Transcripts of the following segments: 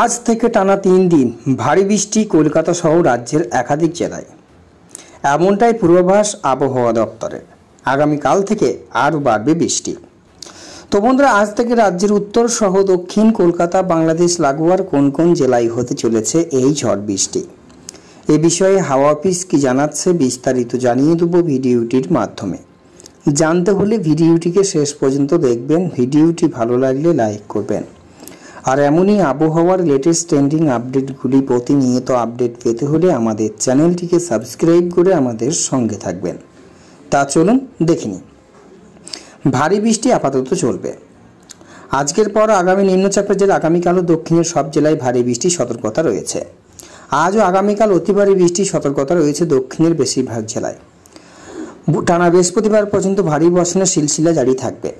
আজ থেকে টানা 3 দিন ভারী বৃষ্টি কলকাতা সহ রাজ্যের একাধিক জেলায়, এমনটাই পূর্বাভাস আবহাওয়া দপ্তরের। আগামীকাল থেকে আরও বাড়বে বৃষ্টি। তো বন্ধুরা, আজ থেকে রাজ্যের উত্তর সহ দক্ষিণ কলকাতা, বাংলাদেশ লাগোয়ার কোন কোন জেলায় হতে চলেছে এই ঝড় বৃষ্টি, এ বিষয়ে হাওয়া অফিস কি জানাচ্ছে বিস্তারিত জানিয়ে দেব ভিডিওটির মাধ্যমে। জানতে হলে ভিডিওটিকে শেষ পর্যন্ত দেখবেন। ভিডিওটি ভালো লাগলে লাইক করবেন। আর এমনই আবহাওয়ার লেটেস্ট ট্রেন্ডিং আপডেটগুলি প্রতিনিয়ত আপডেট পেতে হলে আমাদের চ্যানেলটিকে সাবস্ক্রাইব করে আমাদের সঙ্গে থাকবেন। তা চলুন দেখে নিন। ভারী বৃষ্টি আপাতত চলবে। আজকের পর আগামী নিম্নচাপের জেলা আগামীকালও দক্ষিণের সব জেলায় ভারী বৃষ্টির সতর্কতা রয়েছে। আজও আগামীকাল অতি ভারী বৃষ্টির সতর্কতা রয়েছে দক্ষিণের বেশিরভাগ জেলায়। টানা বৃহস্পতিবার পর্যন্ত ভারী বর্ষণের সিলসিলা জারি থাকবে।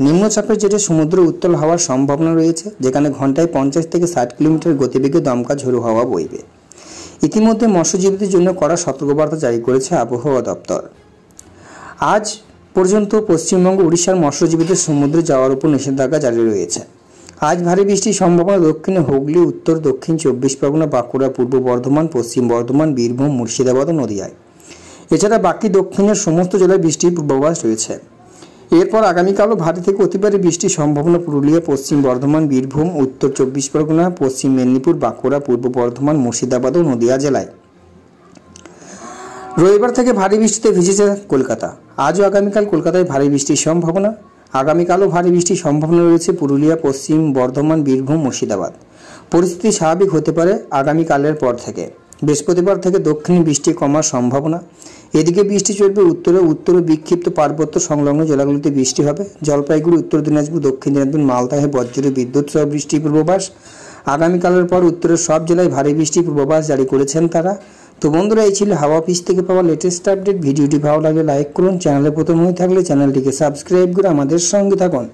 নিম্নচাপের জেরে সমুদ্র উত্তাল হওয়ার সম্ভাবনা রয়েছে, যেখানে ঘন্টায় 50 থেকে 60 কিলোমিটার গতিবেগে দমকা ঝোড়ো হাওয়া বইবে। ইতিমধ্যে মৎস্যজীবীদের জন্য কড়া সতর্কবার্তা জারি করেছে আবহাওয়া দপ্তর। আজ পর্যন্ত পশ্চিমবঙ্গ, উড়িষ্যার মৎস্যজীবীদের সমুদ্রে যাওয়ার উপর নিষেধাজ্ঞা জারি রয়েছে। আজ ভারী বৃষ্টির সম্ভাবনা দক্ষিণে হুগলি, উত্তর দক্ষিণ 24 পরগনা, বাঁকুড়া, পূর্ব বর্ধমান, পশ্চিম বর্ধমান, বীরভূম, মুর্শিদাবাদ ও নদিয়ায়। এছাড়া বাকি দক্ষিণের সমস্ত জেলায় বৃষ্টির পূর্বাভাস রয়েছে। এরপর আগামীকালও ভারী থেকে অতি ভারী বৃষ্টির সম্ভাবনা পুরুলিয়া, পশ্চিম বর্ধমান, বীরভূম, উত্তর 24 পরগনা, পশ্চিম মেদিনীপুর, বাঁকুড়া, পূর্ব বর্ধমান, মুর্শিদাবাদ ও নদিয়া জেলায়। রবিবার থেকে ভারী বৃষ্টিতে ভিজেছে কলকাতা। আজও আগামীকাল কলকাতায় ভারী বৃষ্টির সম্ভাবনা। আগামীকালও ভারী বৃষ্টির সম্ভাবনা রয়েছে পুরুলিয়া, পশ্চিম বর্ধমান, বীরভূম, মুর্শিদাবাদ। পরিস্থিতি স্বাভাবিক হতে পারে আগামীকালের পর থেকে। বৃহস্পতিবার থেকে দক্ষিণে বৃষ্টি কমার সম্ভাবনা। এদিকে বৃষ্টি চলবে উত্তরে বিক্ষিপ্ত পার্বত্য সংলগ্ন জেলাগুলিতে বৃষ্টি হবে। জলপাইগুড়ি, উত্তর দিনাজপুর, দক্ষিণ দিনাজপুর, মালদাহে বজ্রে বিদ্যুৎ সহ বৃষ্টির পূর্বাভাস। আগামীকালের পর উত্তরের সব জেলায় ভারী বৃষ্টির পূর্বাভাস জারি করেছেন তারা। তো বন্ধুরা, এই ছিল হাওয়া অফিস থেকে পাওয়া লেটেস্ট আপডেট। ভিডিওটি ভালো লাগলে লাইক করুন। চ্যানেলে প্রথম হয়ে থাকলে চ্যানেলটিকে সাবস্ক্রাইব করে আমাদের সঙ্গে থাকুন।